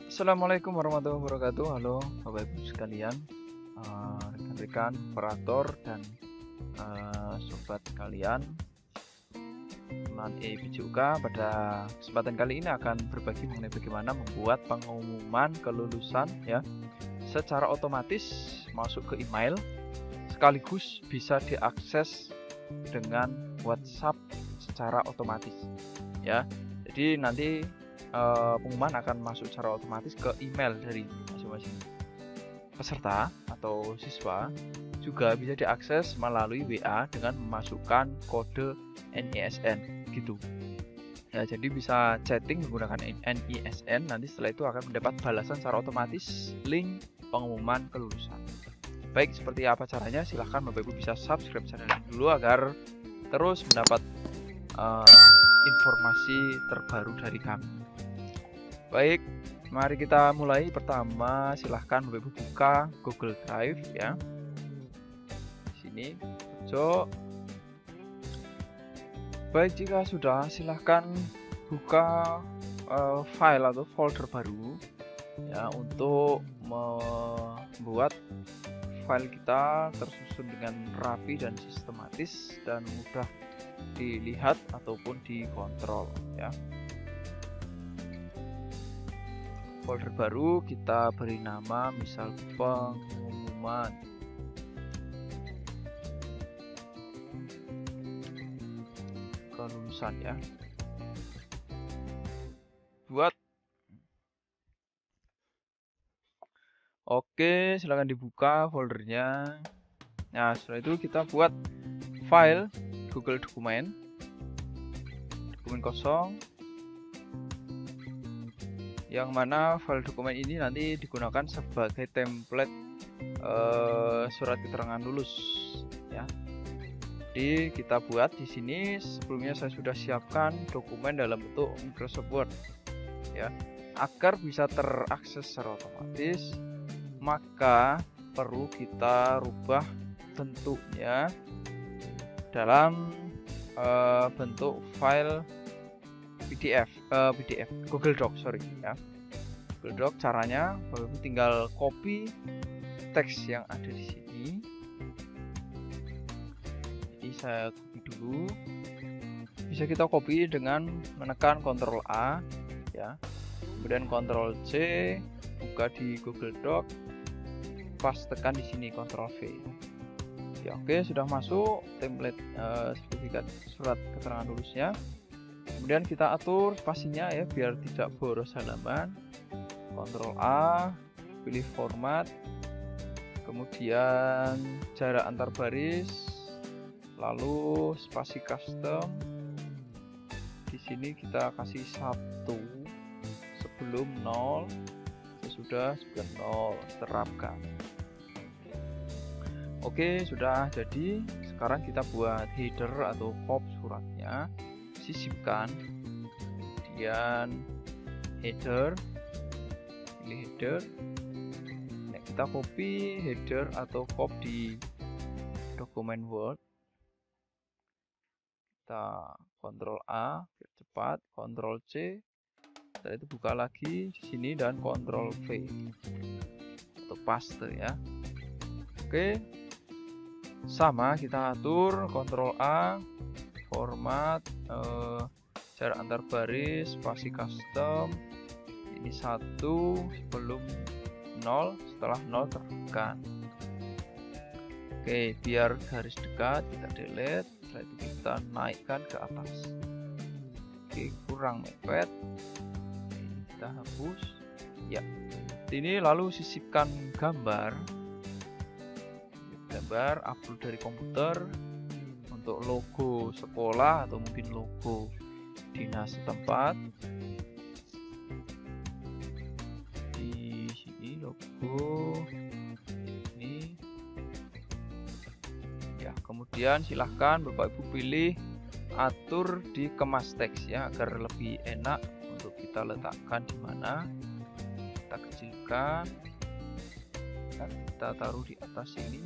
Assalamualaikum warahmatullahi wabarakatuh. Halo Bapak Ibu sekalian, rekan-rekan operator dan sobat kalian. Teman EIPJUK pada kesempatan kali ini akan berbagi mengenai bagaimana membuat pengumuman kelulusan ya secara otomatis masuk ke email, sekaligus bisa diakses dengan WhatsApp secara otomatis ya. Jadi nanti pengumuman akan masuk secara otomatis ke email dari masing-masing peserta atau siswa. Juga bisa diakses melalui WA dengan memasukkan kode NISN gitu ya. Jadi bisa chatting menggunakan NISN, nanti setelah itu akan mendapat balasan secara otomatis link pengumuman kelulusan. Baik, seperti apa caranya? Silahkan Bapak Ibu bisa subscribe channel ini dulu agar terus mendapat informasi terbaru dari kami. Baik, mari kita mulai. Pertama, silahkan Bapak Ibu buka Google Drive ya. Di sini, cok. Baik, jika sudah, silahkan buka file atau folder baru ya untuk membuat file kita tersusun dengan rapi dan sistematis dan mudah dilihat ataupun dikontrol ya. Folder baru kita beri nama misal pengumuman. Kelulusan ya. Buat. Oke, silahkan dibuka foldernya. Nah, setelah itu kita buat file Google dokumen kosong, yang mana file dokumen ini nanti digunakan sebagai template surat keterangan lulus ya. Jadi kita buat di sini, sebelumnya saya sudah siapkan dokumen dalam bentuk Microsoft Word ya. Agar bisa terakses secara otomatis, maka perlu kita rubah bentuknya dalam bentuk file PDF Google Doc ya. Google Doc caranya Bapak Ibu tinggal copy teks yang ada di sini. Jadi saya copy dulu. Bisa kita copy dengan menekan Ctrl A ya. Kemudian Ctrl C, buka di Google Doc, pas tekan di sini Ctrl V. Ya, oke, sudah masuk template sertifikat surat keterangan lulusnya. Kemudian kita atur spasinya ya biar tidak boros halaman. Ctrl A, pilih format, kemudian jarak antar baris, lalu spasi custom. Di sini kita kasih 1 sebelum 0, sesudah sebelum 0, terapkan. Oke, sudah jadi. Sekarang kita buat header atau hop suratnya. Sisipkan, kemudian header, pilih header. Nah, kita copy header atau hop di dokumen Word. Kita Ctrl A biar cepat, Ctrl C. Setelah itu buka lagi di sini dan Ctrl V untuk paste ya. Oke, sama kita atur Ctrl A, format, jarak antar baris, spasi custom. Ini 1 sebelum 0, setelah 0 tekan. Oke, biar garis dekat kita delete. Setelah itu kita naikkan ke atas. Oke, kurang mepet, kita hapus ya. Ini lalu sisipkan gambar upload dari komputer untuk logo sekolah atau mungkin logo dinas setempat. Di sini logo ini ya. Kemudian silahkan Bapak Ibu pilih atur di kemas teks ya agar lebih enak untuk kita letakkan di mana. Kita kecilkan dan kita taruh di atas ini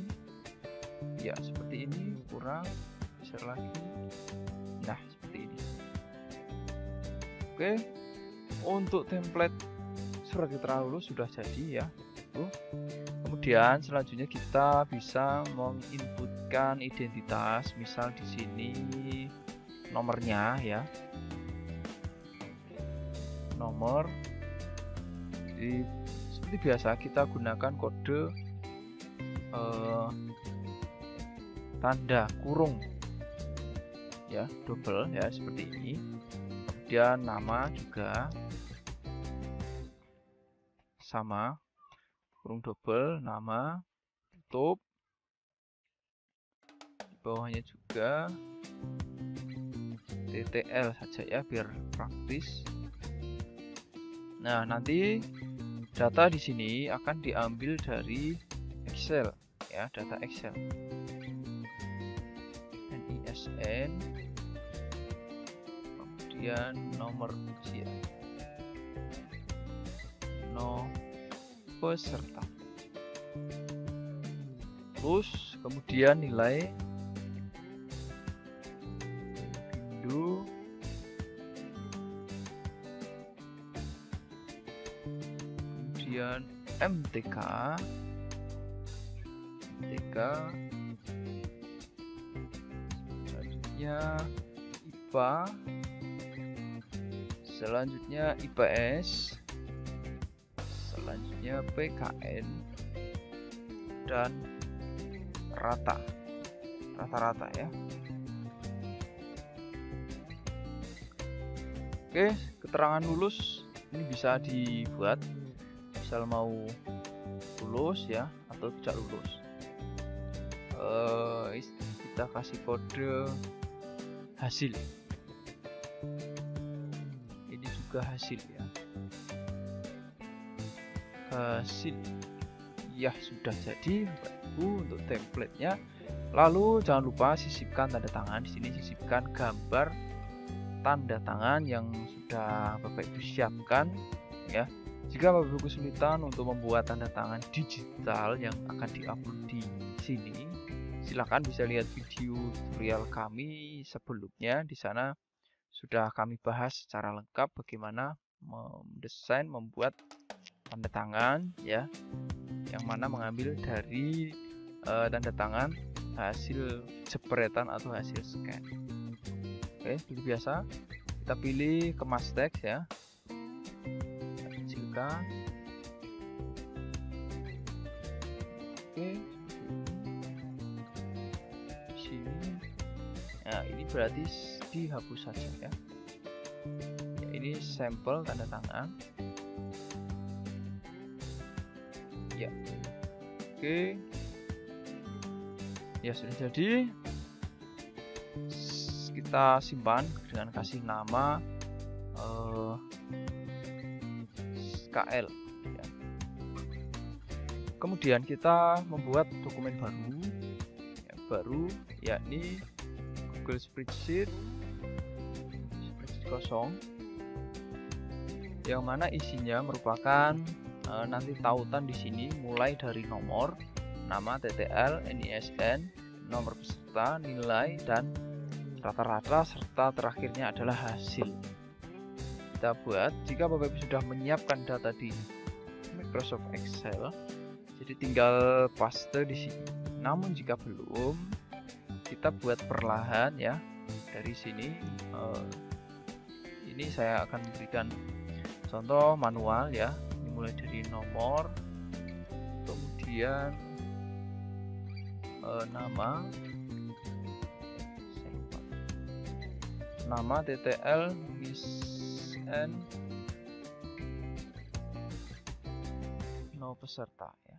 ya, seperti ini. Kurang besar lagi. Nah, seperti ini. Oke, untuk template surat keterangan lulus sudah jadi ya. Kemudian selanjutnya kita bisa menginputkan identitas, misal di sini nomornya ya, nomor. Seperti biasa kita gunakan kode tanda kurung ya, double ya, seperti ini. Kemudian nama juga sama, kurung double, nama, tutup. Di bawahnya juga TTL saja ya, biar praktis. Nah, nanti data di sini akan diambil dari Excel ya, data Excel. NISN, kemudian nomor ujian, peserta, terus kemudian nilai Bindu, kemudian MTK, selanjutnya IPA, selanjutnya IPS, selanjutnya PKN, dan rata-rata ya. Oke, keterangan lulus ini bisa dibuat misal mau lulus ya atau tidak lulus. Kita kasih kode hasil, ini juga hasil ya, hasil ya. Sudah jadi Bapak Ibu untuk templatenya. Lalu jangan lupa sisipkan tanda tangan. Di sini sisipkan gambar tanda tangan yang sudah Bapak Ibu siapkan ya. Jika Bapak Ibu kesulitan untuk membuat tanda tangan digital yang akan diupload di sini, silakan bisa lihat video tutorial kami sebelumnya. Di sana sudah kami bahas secara lengkap bagaimana mendesain, membuat tanda tangan ya, yang mana mengambil dari tanda tangan hasil jepretan atau hasil scan. Oke, seperti biasa kita pilih kemas teks ya, kecilkan. Oke, di sini. Nah, ini berarti dihapus saja ya. Ini sampel tanda tangan. Ya, oke, ya sudah jadi. Kita simpan dengan kasih nama KL ya. Kemudian kita membuat dokumen baru yakni Google Spreadsheet kosong, yang mana isinya merupakan nanti tautan di sini mulai dari nomor, nama, TTL, NISN, nomor peserta, nilai, dan rata-rata, serta terakhirnya adalah hasil. Kita buat, jika Bapak Ibu sudah menyiapkan data di Microsoft Excel, jadi tinggal paste di sini. Namun jika belum, kita buat perlahan ya. Dari sini, ini saya akan memberikan contoh manual ya. Ini mulai dari nomor, kemudian nama, TTL, NISN, nomor peserta ya.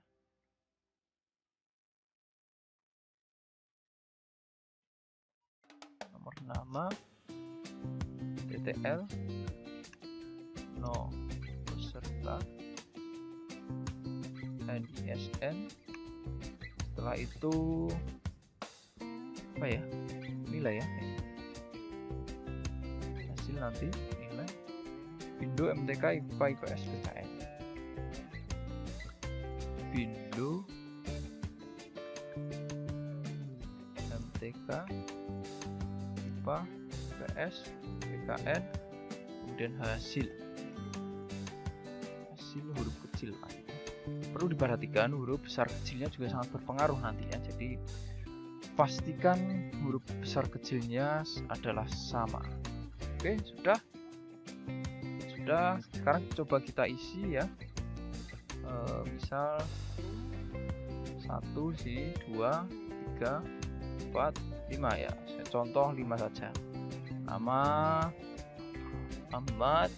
Nomor nama, TTL, nomor peserta, NISN. Setelah itu apa ya? Nilai ya. Hasil nanti nilai Bindu, MTK, IPA, IPS, PKN. Bindu, MTK, IPA, IPS, PKN, kemudian hasil huruf kecil. Perlu diperhatikan huruf besar kecilnya juga sangat berpengaruh nantinya, jadi pastikan huruf besar kecilnya adalah sama. Oke, sudah. Sekarang coba kita isi ya. Misal 1 sih 2 3 4 5 ya. Saya contoh 5 saja. Nama Ahmad,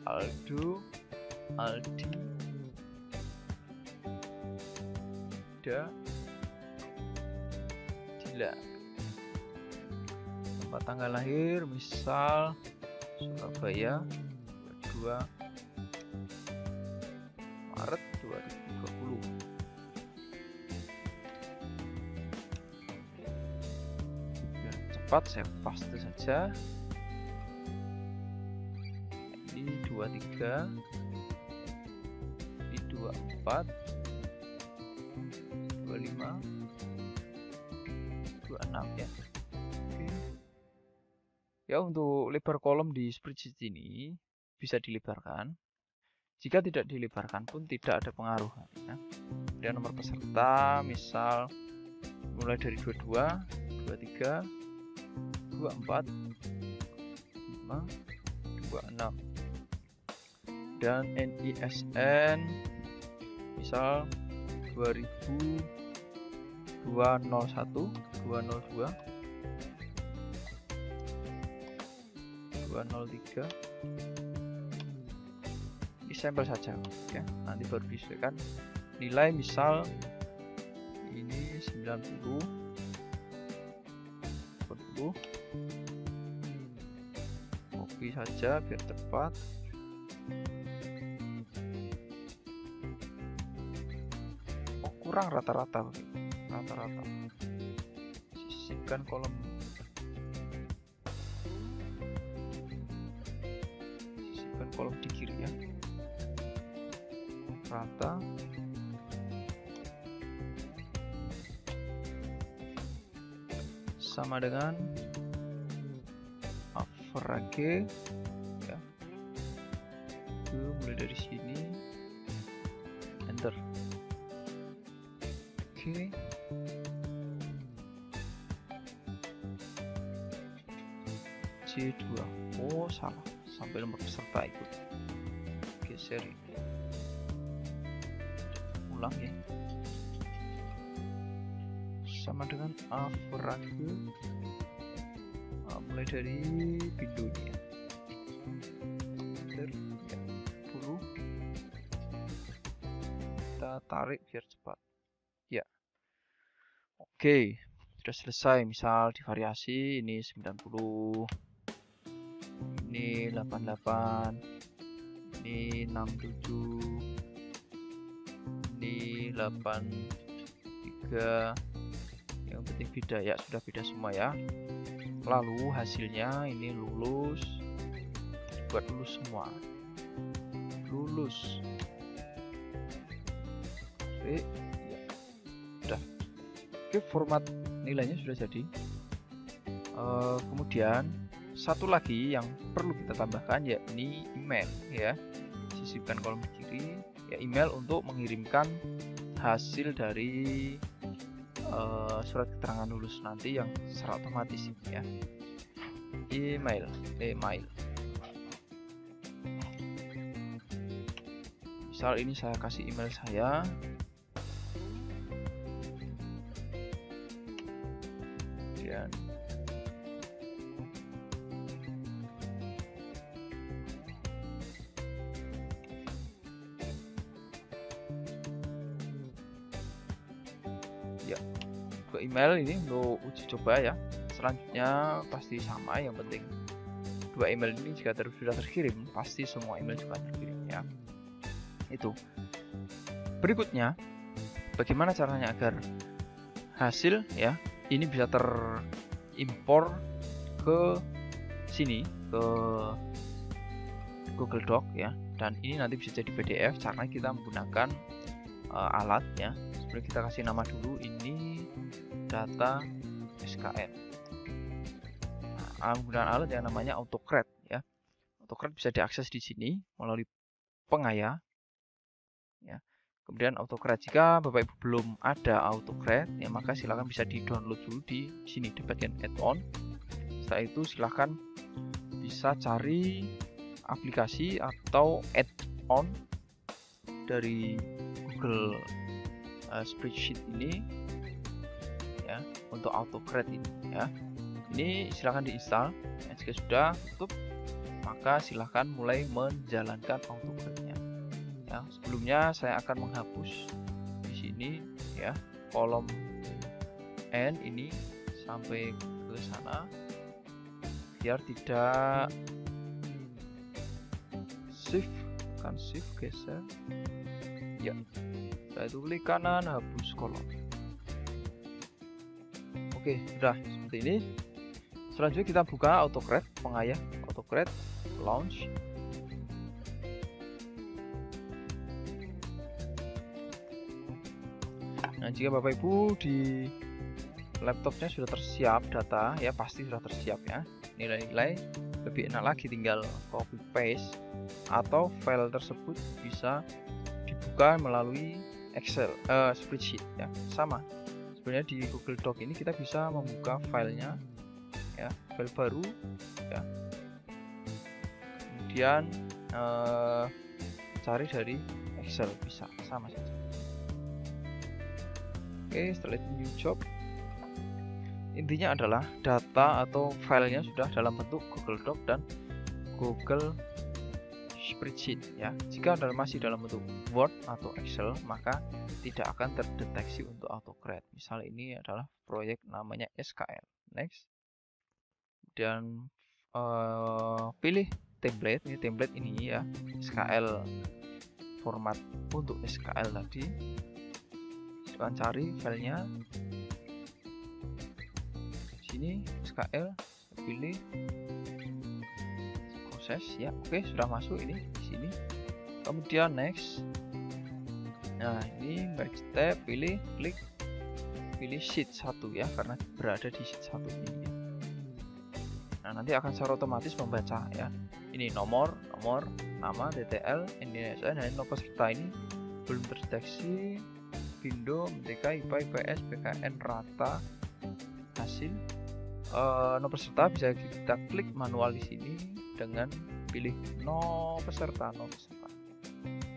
Aldo, Aldi, Dila. Tempat tanggal lahir misal Surabaya 22 Maret 2020. Biar cepat saya paste saja. Ini 23, ini 24, 25, 26 ya. Oke. Ya, untuk lebar kolom di spreadsheet ini bisa dilebarkan. Jika tidak dilebarkan pun tidak ada pengaruh ya. Dan nomor peserta misal mulai dari 22, 23, 24, 5, 26. Dan NISN misal 2000, 201, 202, 203. Ini sampel saja, oke. Nanti baru disesuaikan nilai, misal ini 90, 40. Copy saja biar cepat. Kurang rata-rata, sisipkan kolom di kiri ya, rata. Sama dengan average ya. Mulai dari sini, enter. Oke. C2. Oh, salah. Sampai nomor peserta ikut. Geser ini. Ulang ya. Sama dengan average. Mulai dari pintu ini ya. Geser ya. 10. Kita tarik biar cepat. Ya. Oke, sudah selesai. Misal di variasi ini 90, ini 88, ini 67, ini 83. Yang penting beda ya, sudah beda semua ya. Lalu hasilnya ini lulus, buat lulus semua. Lulus. Oke. Oke, format nilainya sudah jadi. Kemudian satu lagi yang perlu kita tambahkan yakni email ya. Sisipkan kolom kiri ya, email untuk mengirimkan hasil dari surat keterangan lulus nanti yang secara otomatis ini ya. Email. Misal ini saya kasih email saya. Ya, ke email ini untuk uji coba ya. Selanjutnya pasti sama, yang penting dua email ini jika sudah terkirim pasti semua email juga terkirim ya. Itu. Berikutnya, bagaimana caranya agar hasil ya ini bisa terimpor ke sini, ke Google Doc ya, dan ini nanti bisa jadi PDF. Caranya kita menggunakan alat ya. Sebenarnya kita kasih nama dulu, ini data SKN. Nah, menggunakan alat yang namanya AutoCred ya. AutoCred bisa diakses di sini melalui pengaya ya. Kemudian AutoCred, jika Bapak Ibu belum ada AutoCred ya, maka silakan bisa di-download dulu di sini di bagian add-on. Setelah itu silakan bisa cari aplikasi atau add-on dari Google Spreadsheet ini ya, untuk AutoCred ini ya. Ini silakan diinstal ya. Jika sudah tutup, maka silakan mulai menjalankan AutoCred-nya ya. Sebelumnya saya akan menghapus di sini ya kolom N ini sampai ke sana biar tidak shift, kan shift geser ya. Setelah itu klik kanan, hapus kolom. Oke, sudah seperti ini. Selanjutnya kita buka AutoCred, pengaya AutoCred, launch. Nah, jika Bapak Ibu di laptopnya sudah tersiap data ya, pasti sudah tersiap ya nilai-nilai. Lebih enak lagi tinggal copy paste atau file tersebut bisa dibuka melalui Excel spreadsheet ya. Sama sebenarnya di Google Doc ini kita bisa membuka filenya ya, file baru ya, kemudian cari dari Excel bisa, sama saja. Oke, setelah itu new job. Intinya adalah data atau filenya sudah dalam bentuk Google Doc dan Google Spreadsheet ya. Jika masih dalam bentuk Word atau Excel, maka tidak akan terdeteksi untuk AutoCred. Misal ini adalah proyek namanya SKL. Next. Kemudian pilih template. Ini template ini ya, SKL, format untuk SKL tadi. Silakan cari filenya. Sini SKL, pilih proses ya. Oke, sudah masuk ini di sini. Kemudian next. Nah, ini back step, pilih, klik, pilih sheet 1 ya, karena berada di sheet 1 ini ya. Nah, nanti akan secara otomatis membaca ya. Ini nomor, nama, DTL, NDSN, dan nomor peserta ini belum terdeteksi. Bindo, MTK, IPA, IPS, PKN, rata, hasil. Nomor peserta bisa kita klik manual di sini dengan pilih no peserta.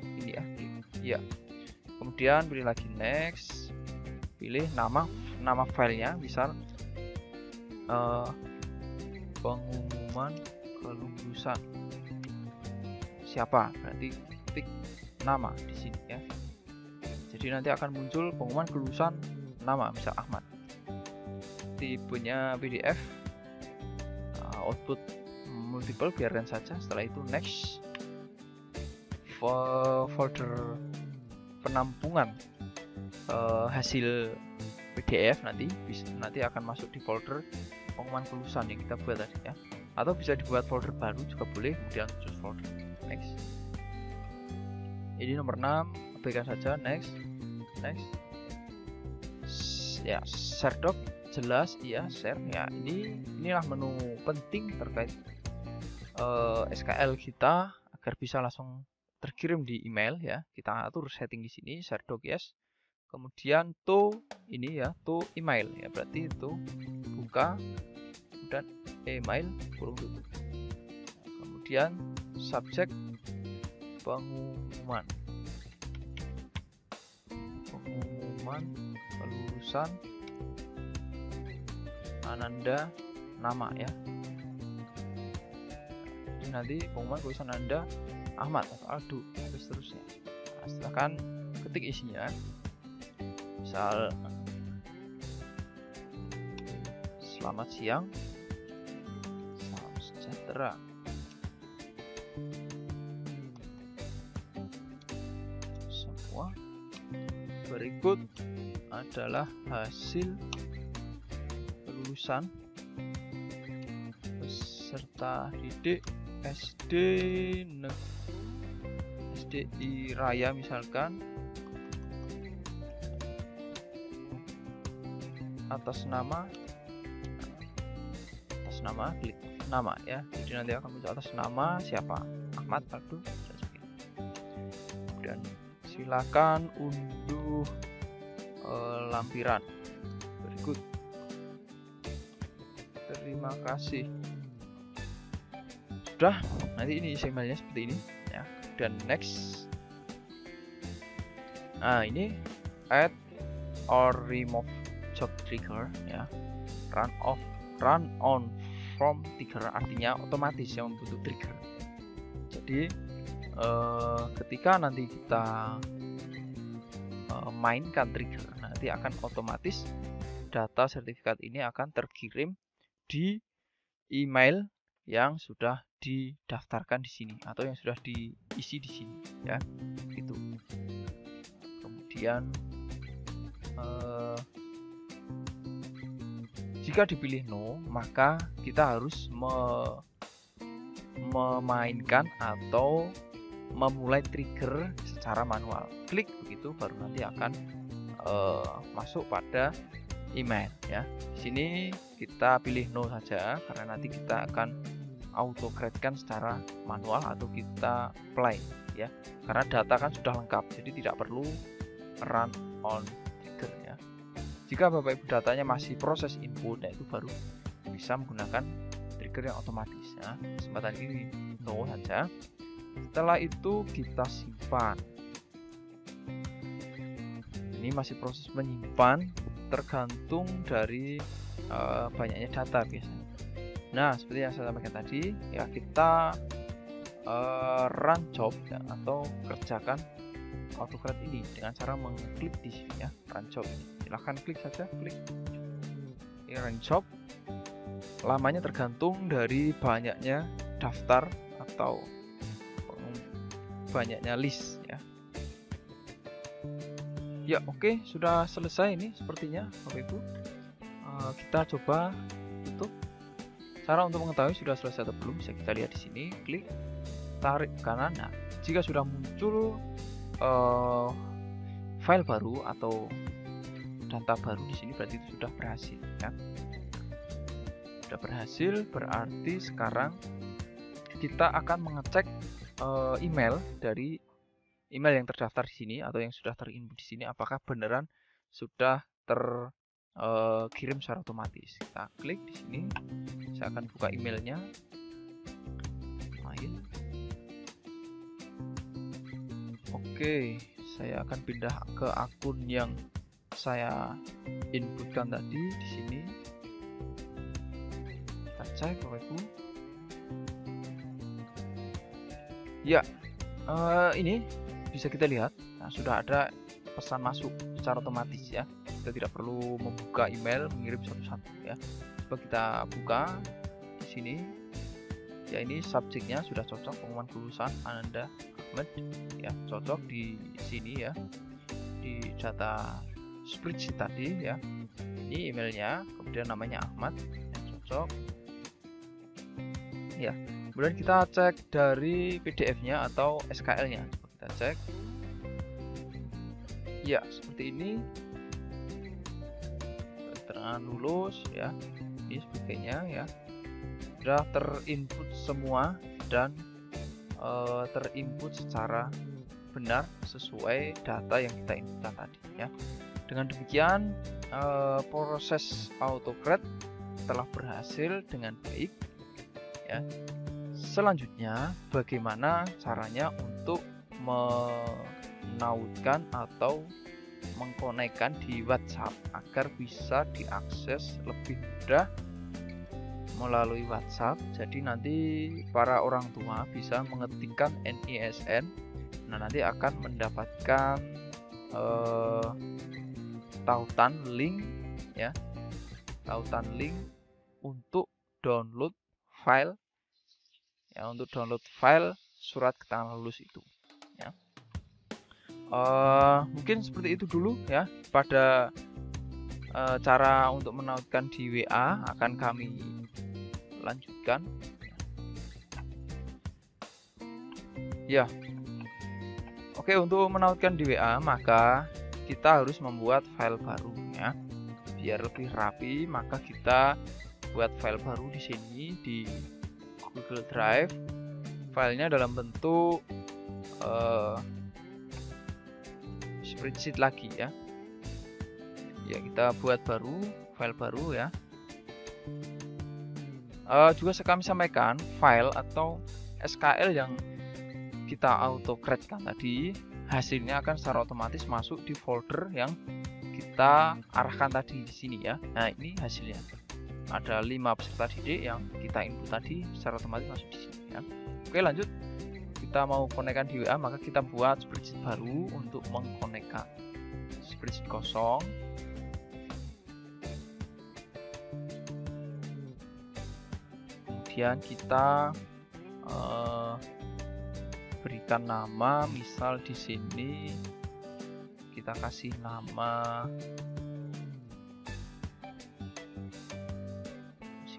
Ini ya, ya. Kemudian pilih lagi next, pilih nama filenya, misal pengumuman kelulusan siapa, berarti ketik nama di sini ya. Jadi nanti akan muncul pengumuman kelulusan nama, misal Ahmad. Tipenya PDF, output multiple, biarkan saja. Setelah itu next, folder penampungan hasil PDF nanti akan masuk di folder pengumuman kelulusan yang kita buat tadi ya, atau bisa dibuat folder baru juga boleh. Kemudian choose folder. Next. Ini nomor 6, abaikan saja. Next ya. Share doc, jelas ya, share ya. Inilah menu penting terkait SKL kita agar bisa langsung terkirim di email ya. Kita atur setting di sini, share doc yes. Kemudian to ini ya, to email ya, berarti itu buka dan email kurung tutup. Kemudian subjek pengumuman kelulusan Ananda nama ya. Jadi nanti pengumuman kelulusan Anda Ahmad atau Aldo dan seterusnya. Nah, silakan ketik isinya. Misal selamat siang, salam sejahtera. Semua berikut adalah hasil kelulusan peserta didik SDI Raya misalkan, atas nama klik nama ya. Jadi nanti akan muncul atas nama siapa, Ahmad Aldo. Dan silakan unduh lampiran. Berikut. Terima kasih. Sudah, nanti ini emailnya seperti ini ya. Dan next. Nah, ini add or remove job trigger ya. Run on from trigger artinya otomatis yang membentuk trigger. Jadi ketika nanti kita mainkan trigger, nanti akan otomatis data sertifikat ini akan terkirim di email yang sudah didaftarkan di sini atau yang sudah diisi di sini ya. Itu. Kemudian jika dipilih no, maka kita harus memainkan atau memulai trigger secara manual. Klik begitu baru nanti akan masuk pada email ya. Di sini kita pilih no saja karena nanti kita akan auto create-kan secara manual atau kita play ya. Karena data kan sudah lengkap, jadi tidak perlu run on trigger ya. Jika Bapak Ibu datanya masih proses input, nah itu baru bisa menggunakan trigger yang otomatis ya. Kesempatan ini no saja. Setelah itu kita simpan. Ini masih proses menyimpan, tergantung dari banyaknya data biasanya. Nah, seperti yang saya sampaikan tadi, ya kita run job ya, atau kerjakan AutoCAD ini dengan cara mengklik di sini ya, run job. Silahkan klik saja, klik. Ini run job. Lamanya tergantung dari banyaknya daftar atau banyaknya list ya. Ya oke, sudah selesai ini sepertinya Bapak Ibu. Kita coba tutup. Cara untuk mengetahui sudah selesai atau belum bisa kita lihat di sini. Klik, tarik ke kanan. Nah, jika sudah muncul file baru atau data baru di sini berarti itu sudah berhasil ya. Sudah berhasil berarti sekarang kita akan mengecek email dari email yang terdaftar di sini atau yang sudah terinput di sini apakah beneran sudah terkirim secara otomatis. Kita klik di sini. Saya akan buka emailnya. Mail. Oke, saya akan pindah ke akun yang saya inputkan tadi di sini. Kita cek Bapak Ibu. Ya, ini bisa kita lihat. Nah, sudah ada pesan masuk secara otomatis ya. Kita tidak perlu membuka email, mengirim satu-satu ya. Coba kita buka di sini. Ya, ini subjeknya sudah cocok, pengumuman kelulusan Ananda Ahmad ya, cocok di sini ya. Di data spreadsheet tadi ya. Ini emailnya, kemudian namanya Ahmad, yang cocok. Ya. Kemudian kita cek dari PDF-nya atau SKL-nya. Kita cek. Ya, seperti ini. Keterangan lulus ya. Ini sebagainya ya. Sudah terinput semua dan terinput secara benar sesuai data yang kita inputkan tadi ya. Dengan demikian proses AutoCAD telah berhasil dengan baik ya. Selanjutnya, bagaimana caranya untuk menautkan atau mengkonekkan di WhatsApp agar bisa diakses lebih mudah melalui WhatsApp. Jadi nanti para orang tua bisa mengetikkan NISN. Nah, nanti akan mendapatkan tautan link ya. Tautan link untuk download file ya, untuk download file surat keterangan lulus itu ya. Mungkin seperti itu dulu ya pada cara untuk menautkan di WA. Akan kami lanjutkan ya. Oke, untuk menautkan di WA maka kita harus membuat file baru ya. Biar lebih rapi maka kita buat file baru di sini di Google Drive. Filenya dalam bentuk spreadsheet lagi ya. Ya, kita buat file baru ya. Juga kami sampaikan file atau SKL yang kita auto create kan tadi, hasilnya akan secara otomatis masuk di folder yang kita arahkan tadi di sini ya. Nah, ini hasilnya. Ada 5 peserta didik yang kita input tadi secara otomatis masuk di sini ya. Oke, lanjut. Kita mau konekkan di WA, maka kita buat spreadsheet baru untuk mengkonekkan spreadsheet kosong. Kemudian kita berikan nama, misal di sini kita kasih nama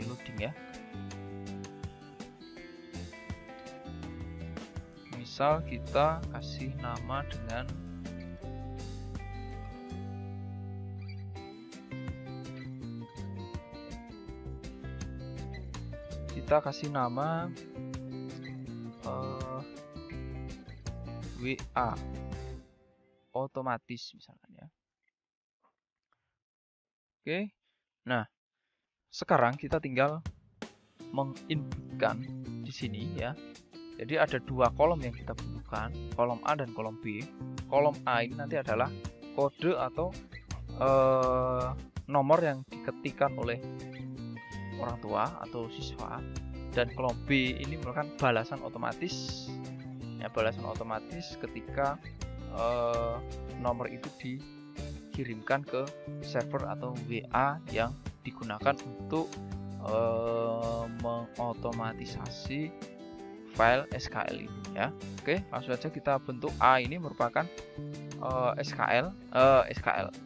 loading ya. Misal kita kasih nama dengan WA otomatis misalkan ya. Oke. Nah, sekarang kita tinggal menginputkan di sini ya. Jadi ada 2 kolom yang kita butuhkan, kolom A dan kolom B. Kolom A ini nanti adalah kode atau nomor yang diketikkan oleh orang tua atau siswa, dan kolom B ini merupakan balasan otomatis ya, balasan otomatis ketika nomor itu dikirimkan ke server atau WA yang digunakan untuk mengotomatisasi file SKL ini ya. Oke, langsung saja kita bentuk. A ini merupakan SKL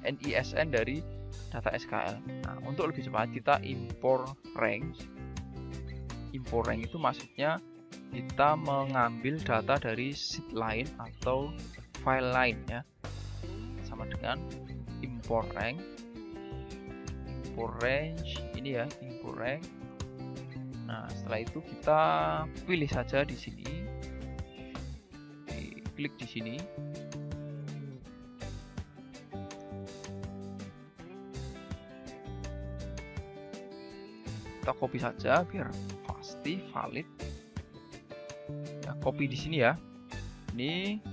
NISN dari data SKL. Nah, untuk lebih cepat kita import range. Import range itu maksudnya kita mengambil data dari sheet lain atau file lain ya. Sama dengan import range. Import range ini ya, import range. Nah, setelah itu kita pilih saja di sini. Klik di sini. Kita copy saja biar pasti valid. Ya, copy di sini ya. Ini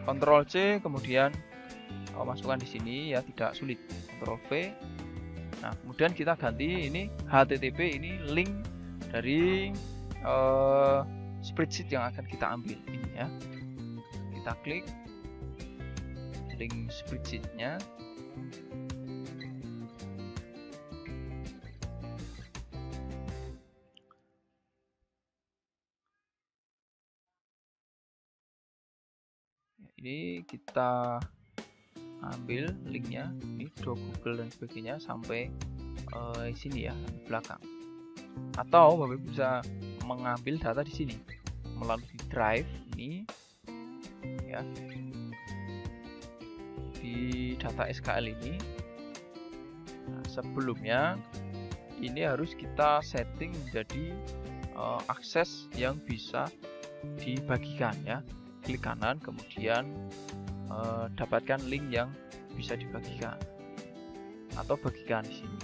Ctrl C, kemudian masukkan di sini ya, tidak sulit. Ctrl V. Nah, kemudian kita ganti ini HTTP, ini link dari spreadsheet yang akan kita ambil ini ya. Kita klik link spreadsheetnya. Ini kita ambil linknya, ini Google dan sebagainya sampai sini ya, di belakang. Atau Bapak bisa mengambil data di sini melalui drive ini ya, di data SKL ini. Nah, sebelumnya ini harus kita setting menjadi akses yang bisa dibagikan ya. Klik kanan, kemudian dapatkan link yang bisa dibagikan atau bagikan di sini.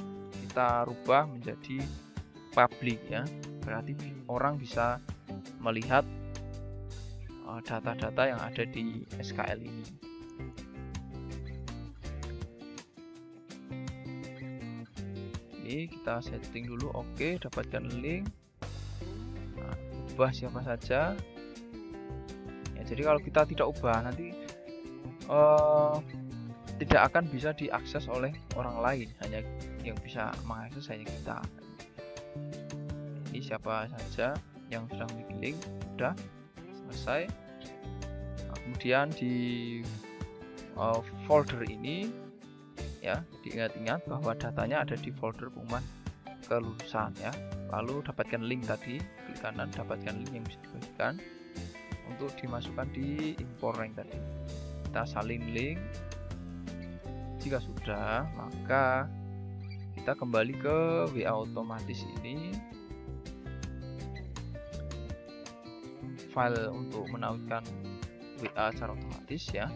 Kita rubah menjadi public ya, berarti orang bisa melihat data-data yang ada di SKL ini. Ini kita setting dulu, oke, dapatkan link. Nah, ubah siapa saja. Ya, jadi kalau kita tidak ubah nanti tidak akan bisa diakses oleh orang lain, hanya yang bisa mengakses hanya kita. Ini siapa saja yang sudah memiliki link, sudah selesai. Nah, kemudian di folder ini ya, diingat-ingat bahwa datanya ada di folder pengumuman kelulusan ya. Lalu dapatkan link tadi, klik kanan, dapatkan link yang bisa dibagikan untuk dimasukkan di import rank tadi. Kita salin link. Jika sudah, maka kita kembali ke WA otomatis ini. file untuk menautkan WA secara otomatis ya.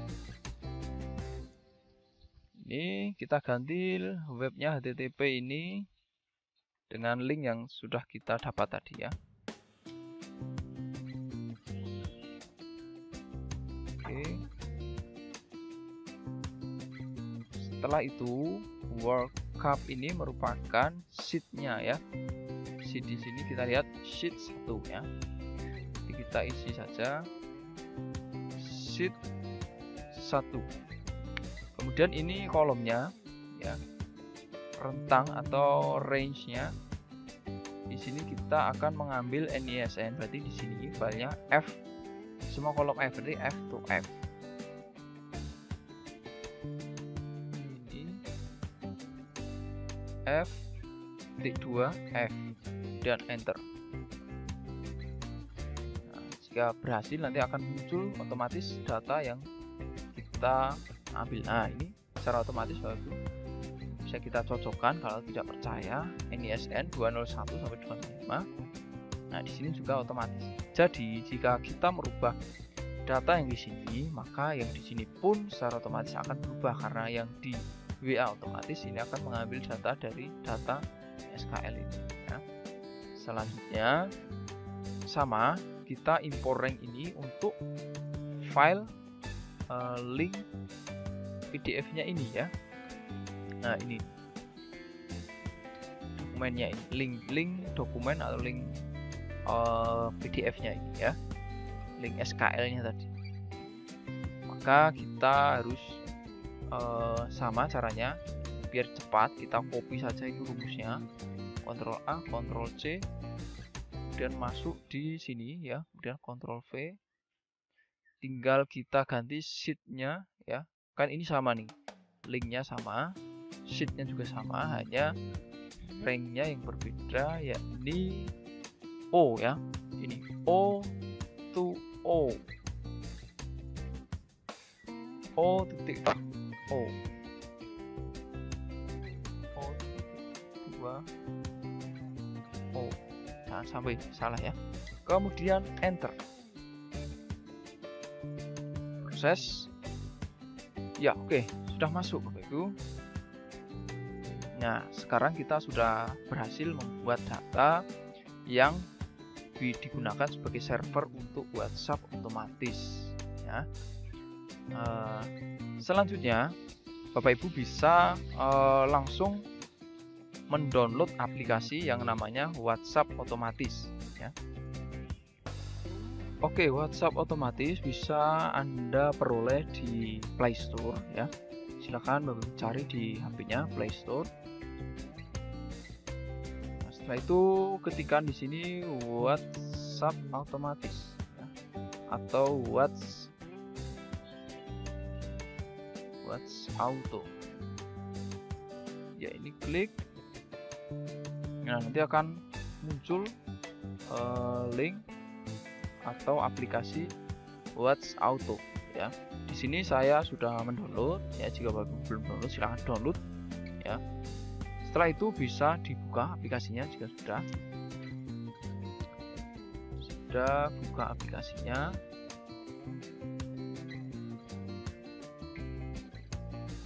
Ini kita ganti webnya HTTP ini dengan link yang sudah kita dapat tadi ya. Oke. Setelah itu workup ini merupakan sheet-nya ya. Sheet di sini kita lihat sheet 1 ya. Jadi kita isi saja sheet 1. Kemudian ini kolomnya ya, rentang atau range-nya. Di sini kita akan mengambil NISN, berarti di sini filenya F, semua kolom F, berarti F to F. Ini F.2 F dan enter. Nah, jika berhasil nanti akan muncul otomatis data yang kita ambil. Nah, ini secara otomatis Bapak Ibu bisa kita cocokkan. Kalau tidak percaya, NISN 201 sampai 205. Nah, di sini juga otomatis. Jadi, jika kita merubah data yang di sini, maka yang di sini pun secara otomatis akan berubah, karena yang di WA otomatis ini akan mengambil data dari data SKL ini ya. Selanjutnya sama, kita import rank ini untuk file link PDF-nya ini ya. Nah, ini dokumennya ini, link dokumen atau link PDF-nya ini ya, link SKL-nya tadi. Maka kita harus sama caranya biar cepat, kita copy saja ini rumusnya, Ctrl A, Ctrl C, kemudian masuk di sini ya, kemudian Ctrl V. Tinggal kita ganti sheet-nya ya. Kan ini sama nih, linknya sama, sheet-nya juga sama, hanya rank-nya yang berbeda, yakni O ya. Ini O to O. O titik O. O titik 2 O. Jangan sampai salah ya. Kemudian enter. Proses. Ya, oke, sudah masuk Bapak Ibu. Nah, sekarang kita sudah berhasil membuat data yang digunakan sebagai server untuk WhatsApp otomatis ya. Selanjutnya Bapak Ibu bisa langsung mendownload aplikasi yang namanya WhatsApp otomatis ya. Oke, WhatsApp otomatis bisa Anda peroleh di Play Store ya. Silakan Bapak cari di HP-nya Play Store. Nah, setelah itu ketikkan di sini WhatsApp otomatis ya, atau Whats Auto. Ya, ini klik. Nah, nanti akan muncul link atau aplikasi Whats Auto ya. Di sini saya sudah mendownload ya. Jika Bapak belum download, silahkan download ya. Setelah itu bisa dibuka aplikasinya jika sudah buka aplikasinya.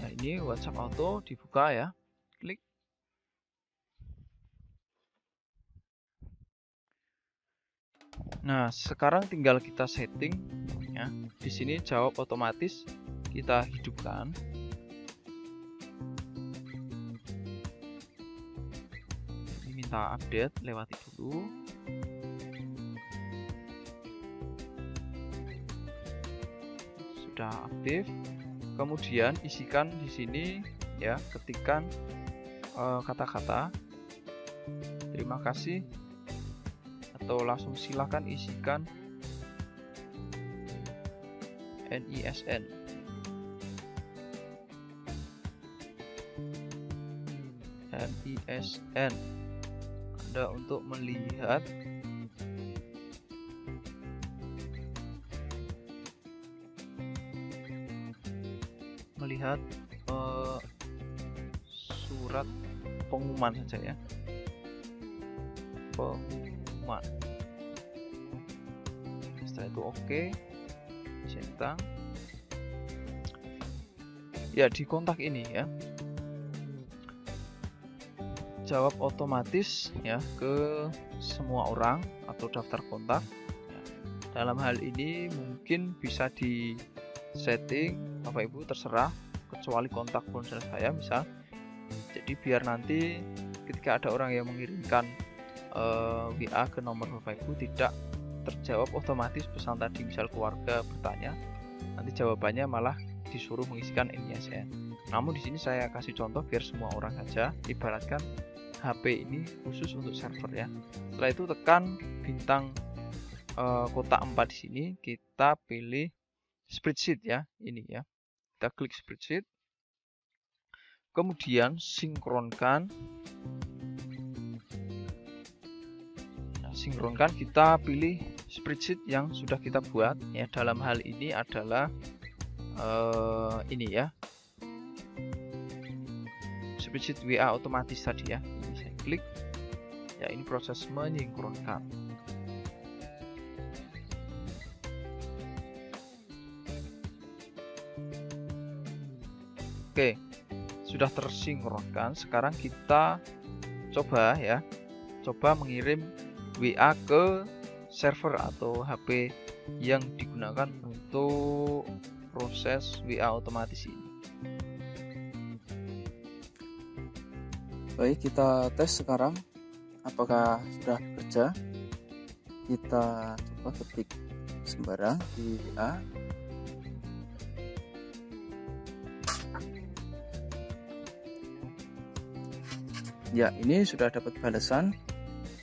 Nah, ini WhatsApp Auto dibuka ya. Klik. Nah, sekarang tinggal kita setting ya. Di sini jawab otomatis kita hidupkan. Ini minta update, lewati dulu. Sudah aktif. Kemudian isikan di sini ya, ketikkan kata-kata terima kasih, atau langsung silakan isikan NISN. Anda untuk melihat surat pengumuman saja ya. Setelah itu oke, centang. Ya, di kontak ini ya, jawab otomatis ya ke semua orang atau daftar kontak ya. Dalam hal ini mungkin bisa di setting Bapak Ibu, terserah, kecuali kontak ponsel saya misal. Jadi biar nanti ketika ada orang yang mengirimkan WA ke nomor Bapak Ibu tidak terjawab otomatis pesan tadi. Misal keluarga bertanya, nanti jawabannya malah disuruh mengisikan NISN. Namun di sini saya kasih contoh biar semua orang saja. Ibaratkan HP ini khusus untuk server ya. Setelah itu tekan bintang kotak 4 di sini, kita pilih spreadsheet ya, ini ya. Kita klik spreadsheet. Kemudian sinkronkan. Nah, sinkronkan, kita pilih spreadsheet yang sudah kita buat ya. Dalam hal ini adalah ini ya, spreadsheet WA otomatis tadi ya. Ini saya klik ya, ini proses menyinkronkan. Oke, sudah tersinkronkan. Sekarang kita coba ya, coba mengirim WA ke server atau HP yang digunakan untuk proses WA otomatis ini. Baik, kita tes sekarang apakah sudah bekerja. Kita coba ketik sembarang di WA. Ya, ini sudah dapat balasan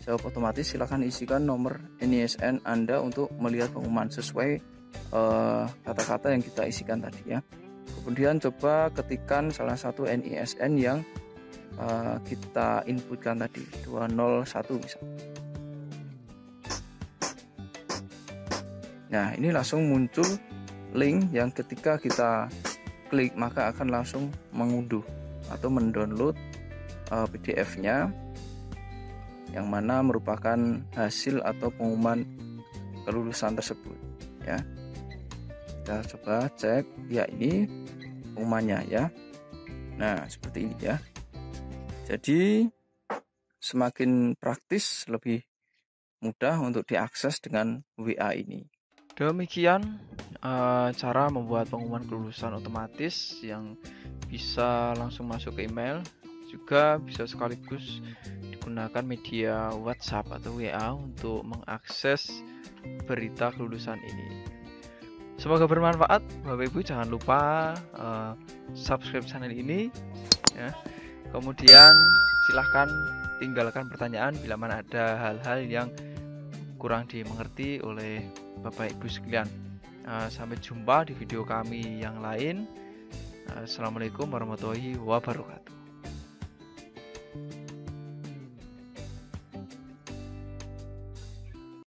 jawab otomatis. Silakan isikan nomor NISN Anda untuk melihat pengumuman sesuai kata-kata yang kita isikan tadi ya. Kemudian coba ketikkan salah satu NISN yang kita inputkan tadi, 201 misalnya. Nah, ini langsung muncul link yang ketika kita klik maka akan langsung mengunduh atau mendownload PDF-nya, yang mana merupakan hasil atau pengumuman kelulusan tersebut ya. Kita coba cek, ya ini pengumumannya ya. Nah, seperti ini ya. Jadi semakin praktis, lebih mudah untuk diakses dengan WA ini. Demikian cara membuat pengumuman kelulusan otomatis yang bisa langsung masuk ke email, juga bisa sekaligus digunakan media WhatsApp atau WA untuk mengakses berita kelulusan ini. Semoga bermanfaat Bapak Ibu. Jangan lupa subscribe channel ini ya. Kemudian silahkan tinggalkan pertanyaan bila mana ada hal-hal yang kurang dimengerti oleh Bapak Ibu sekalian. Sampai jumpa di video kami yang lain. Assalamualaikum warahmatullahi wabarakatuh.